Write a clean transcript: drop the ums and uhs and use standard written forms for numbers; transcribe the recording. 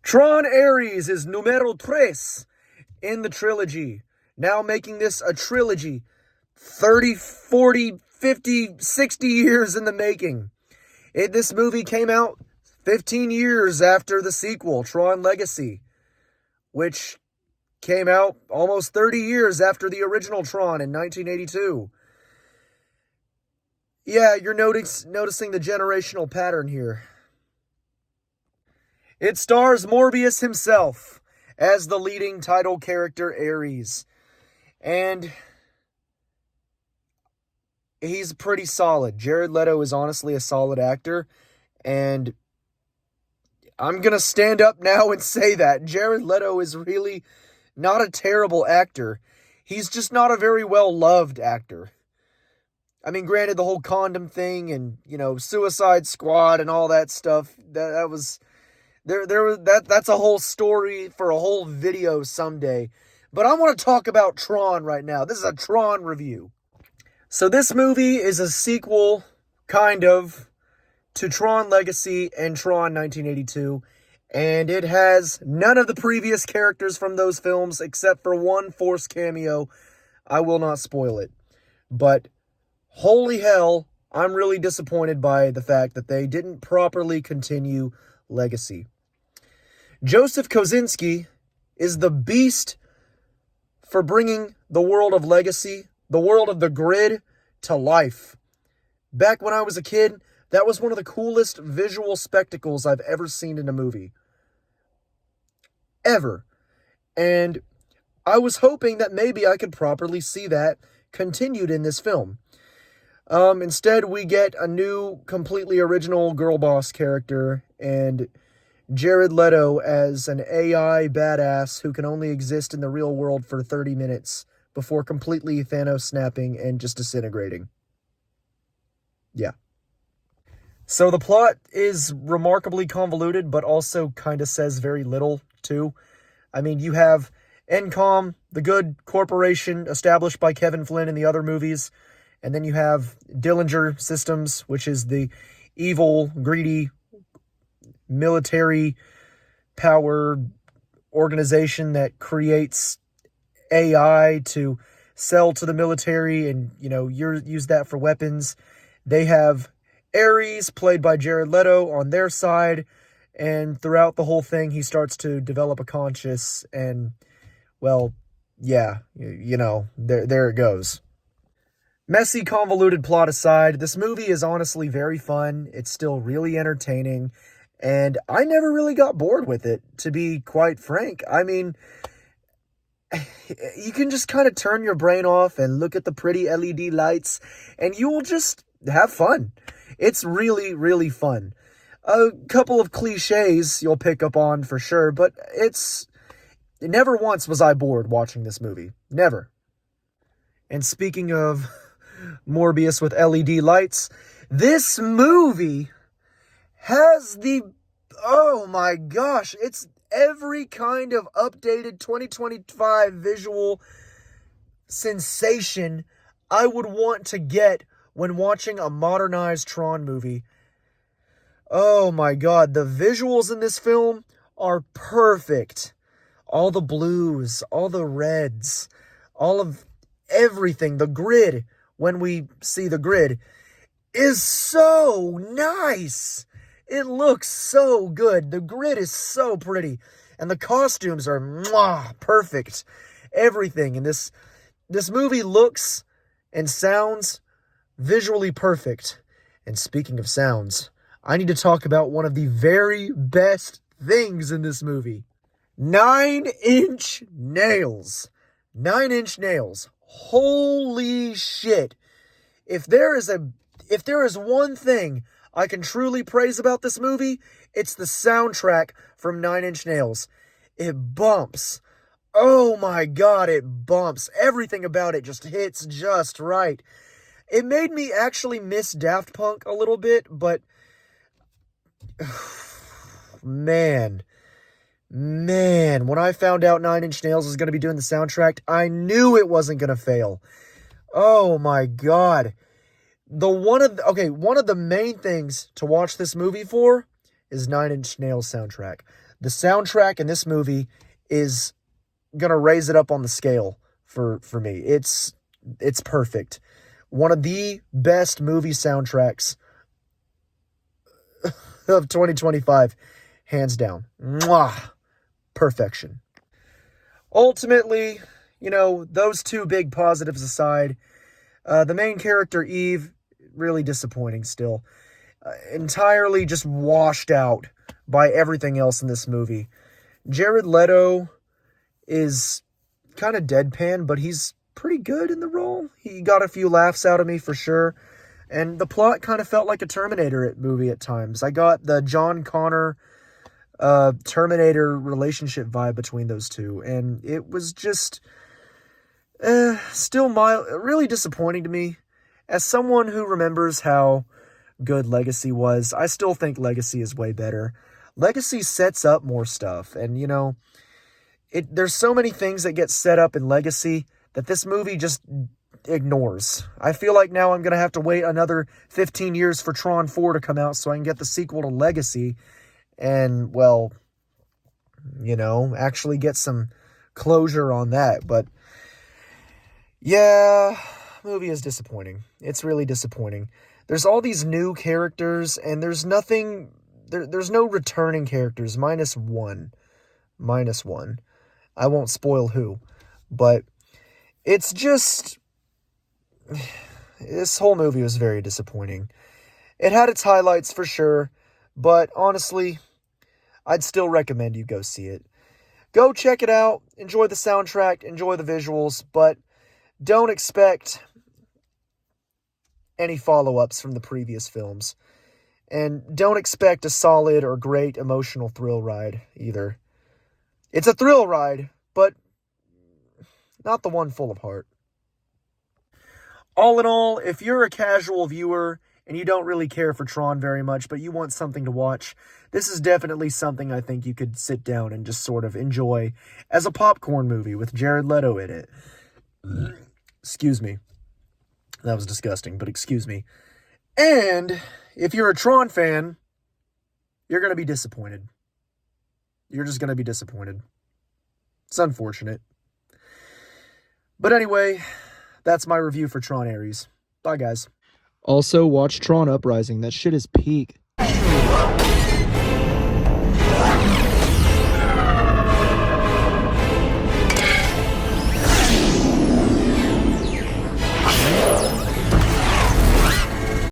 Tron Ares is numero tres in the trilogy. Now making this a trilogy. 30, 40, 50, 60 years in the making. This movie came out 15 years after the sequel, Tron Legacy, which came out almost 30 years after the original Tron in 1982. Yeah, you're noticing the generational pattern here. It stars Morbius himself as the leading title character, Ares. And he's pretty solid. Jared Leto is honestly a solid actor. And I'm going to stand up now and say that. Jared Leto is really not a terrible actor. He's just not a very well-loved actor. I mean, granted, the whole condom thing and, Suicide Squad and all that stuff, that was... That's a whole story for a whole video someday. But I want to talk about Tron right now. This is a Tron review. So this movie is a sequel, kind of, to Tron Legacy and Tron 1982. And it has none of the previous characters from those films except for one forced cameo. I will not spoil it. But holy hell, I'm really disappointed by the fact that they didn't properly continue Legacy. Joseph Kosinski is the beast for bringing the world of Legacy, the world of the grid, to life. Back when I was a kid, that was one of the coolest visual spectacles I've ever seen in a movie. Ever. And I was hoping that maybe I could properly see that continued in this film. Instead, we get a new, completely original girl boss character, and Jared Leto as an AI badass who can only exist in the real world for 30 minutes before completely Thanos snapping and just disintegrating. Yeah. So the plot is remarkably convoluted, but also kind of says very little, too. I mean, you have Encom, the good corporation established by Kevin Flynn in the other movies, and then you have Dillinger Systems, which is the evil, greedy, military power organization that creates AI to sell to the military and, use that for weapons. They have Ares, played by Jared Leto, on their side, and throughout the whole thing, he starts to develop a conscience, and, well, yeah, there it goes. Messy, convoluted plot aside, this movie is honestly very fun. It's still really entertaining, and I never really got bored with it, to be quite frank. I mean, you can just kind of turn your brain off and look at the pretty LED lights, and you will just have fun. It's really, really fun. A couple of cliches you'll pick up on for sure, but never once was I bored watching this movie. Never. And speaking of Morbius with LED lights, this movie has oh my gosh, it's every kind of updated 2025 visual sensation I would want to get when watching a modernized Tron movie. Oh my god, the visuals in this film are perfect. All the blues, all the reds, all of everything, the grid, when we see the grid, is so nice. It looks so good. The grid is so pretty. And the costumes are perfect. Everything in this movie looks and sounds visually perfect. And speaking of sounds, I need to talk about one of the very best things in this movie. 9-inch nails. 9-inch nails. Holy shit. If there is one thing I can truly praise about this movie, it's the soundtrack from 9-Inch Nails. It bumps. Oh my god, it bumps. Everything about it just hits just right. It made me actually miss Daft Punk a little bit, but man, when I found out 9-Inch Nails was going to be doing the soundtrack, I knew it wasn't going to fail. Oh my god. One of the main things to watch this movie for is 9-Inch Nails soundtrack. The soundtrack in this movie is gonna raise it up on the scale for me. It's perfect. One of the best movie soundtracks of 2025, hands down. Mwah! Perfection. Ultimately, those two big positives aside, the main character, Eve, really disappointing still. Entirely just washed out by everything else in this movie. Jared Leto is kind of deadpan, but he's pretty good in the role. He got a few laughs out of me for sure. And the plot kind of felt like a Terminator movie at times. I got the John Connor Terminator relationship vibe between those two. And it was just still really disappointing to me. As someone who remembers how good Legacy was, I still think Legacy is way better. Legacy sets up more stuff. And, there's so many things that get set up in Legacy that this movie just ignores. I feel like now I'm going to have to wait another 15 years for Tron 4 to come out so I can get the sequel to Legacy and, well, actually get some closure on that. But, yeah, movie is disappointing. It's really disappointing. There's all these new characters, and there's nothing... There's no returning characters, minus one. I won't spoil who, but it's just... This whole movie was very disappointing. It had its highlights for sure, but honestly, I'd still recommend you go see it. Go check it out, enjoy the soundtrack, enjoy the visuals, but don't expect any follow-ups from the previous films. And don't expect a solid or great emotional thrill ride either. It's a thrill ride, but not the one full of heart. All in all, if you're a casual viewer and you don't really care for Tron very much, but you want something to watch, this is definitely something I think you could sit down and just sort of enjoy as a popcorn movie with Jared Leto in it. Excuse me. That was disgusting, but excuse me. And if you're a Tron fan, you're going to be disappointed. You're just going to be disappointed. It's unfortunate. But anyway, that's my review for Tron Ares. Bye, guys. Also, watch Tron Uprising. That shit is peak.